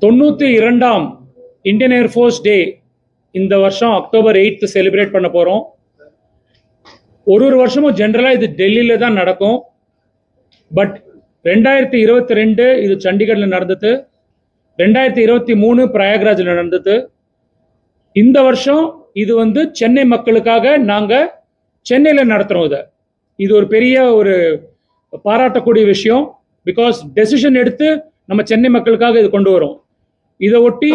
92ஆம் Indian air force டே இந்த வருஷம் October 8 celebrate பண்ண போகிறோம். ஒரு வருஷமும் ஜென்ரலாக இது டெல்லியில் தான் நடக்கும். பட் 2022 இது சண்டிகரில் நடந்தது, 2023 பிரயாக்ராஜில் நடந்தது. இந்த வருஷம் இது சென்னை மக்களுக்காக நாங்கள் சென்னையில் நடத்துகிறோம். இது ஒரு பெரிய ஒரு பாராட்டக்கூடிய விஷயம். பிகாஸ் டெசிஷன் எடுத்து நம்ம சென்னை மக்களுக்காக இது கொண்டு வரோம். இதை ஒட்டி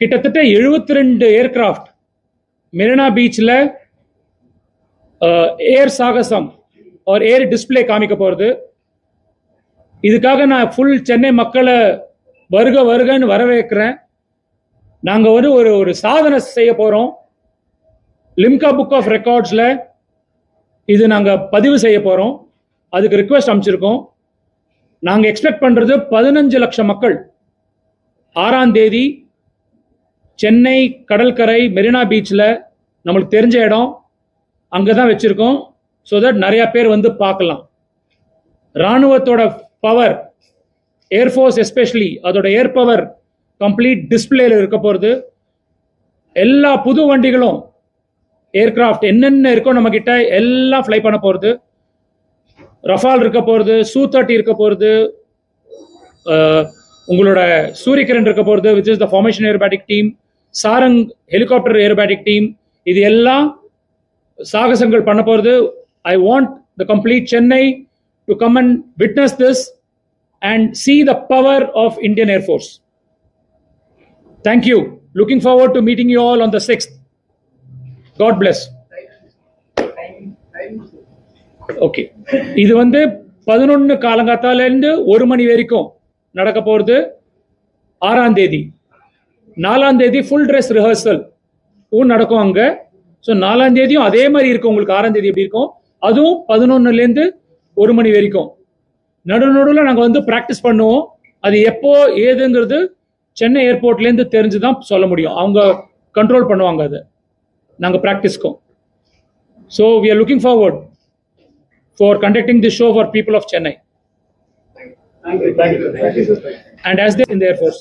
கிட்டத்தட்ட 72 ஏர்கிராஃப்ட் மெரினா பீச்சில் ஏர் சாகசம் ஒரு ஏர் டிஸ்பிளே காமிக்க போகிறது. இதுக்காக நான் ஃபுல் சென்னை மக்களை வருக வருகன்னு வரவேற்கிறேன். நாங்கள் ஒரு சாதனை செய்ய போகிறோம். லிம்கா புக் ஆஃப் ரெக்கார்ட்ஸில் இது நாங்கள் பதிவு செய்ய போகிறோம். அதுக்கு ரிக்வெஸ்ட் அமைச்சிருக்கோம். நாங்கள் எக்ஸ்பெக்ட் பண்ணுறது 15 லட்சம் மக்கள் 6ஆம் தேதி சென்னை கடற்கரை மெரினா பீச்சில் நம்மளுக்கு தெரிஞ்ச இடம் அங்கே தான் வச்சுருக்கோம். ஸோ தட் நிறையா பேர் பார்க்கலாம். இராணுவத்தோட பவர், ஏர்ஃபோர்ஸ் எஸ்பெஷலி அதோட ஏர் பவர் கம்ப்ளீட் டிஸ்பிளேல இருக்க போகிறது. எல்லா புது வண்டிகளும் ஏர்கிராஃப்ட் என்னென்ன இருக்கோ நம்ம கிட்ட எல்லாம் ஃப்ளை பண்ண போகிறது. ரஃபால் இருக்க போகிறது, Su-30 இருக்க போகிறது, உங்களோட சூரியகிரண் இருக்க போகிறது, which is the formation aerobatic team, Sarang helicopter aerobatic team. இது எல்லாம் சாகசங்கள் பண்ண போகிறது. I want the complete Chennai to come and witness this and see the power of Indian Air Force. Thank you. Looking forward to meeting you all on the 6th. God bless. Okay, இது 11 காலங்காத்தாலேருந்து 1 மணி வரைக்கும் நடக்க போகிறது. 6ஆம் தேதி 4ஆம் தேதி full dress rehearsal நடக்கும் அங்கே. ஸோ 4ஆம் தேதியும் அதே மாதிரி இருக்கும். உங்களுக்கு 6ஆம் தேதி எப்படி இருக்கும், அதுவும் 11லேருந்து 1 மணி வரைக்கும். நடுவில் நாங்கள் ப்ராக்டிஸ் பண்ணுவோம். அது எப்போ ஏதுங்கிறது சென்னை ஏர்போர்ட்லேருந்து தெரிஞ்சு தான் சொல்ல முடியும். அவங்க கண்ட்ரோல் பண்ணுவாங்க அதை நாங்கள் ப்ராக்டிஸ்க்கும். So we are looking forward for conducting this show for people of Chennai. Thank you. And as they in the Air Force.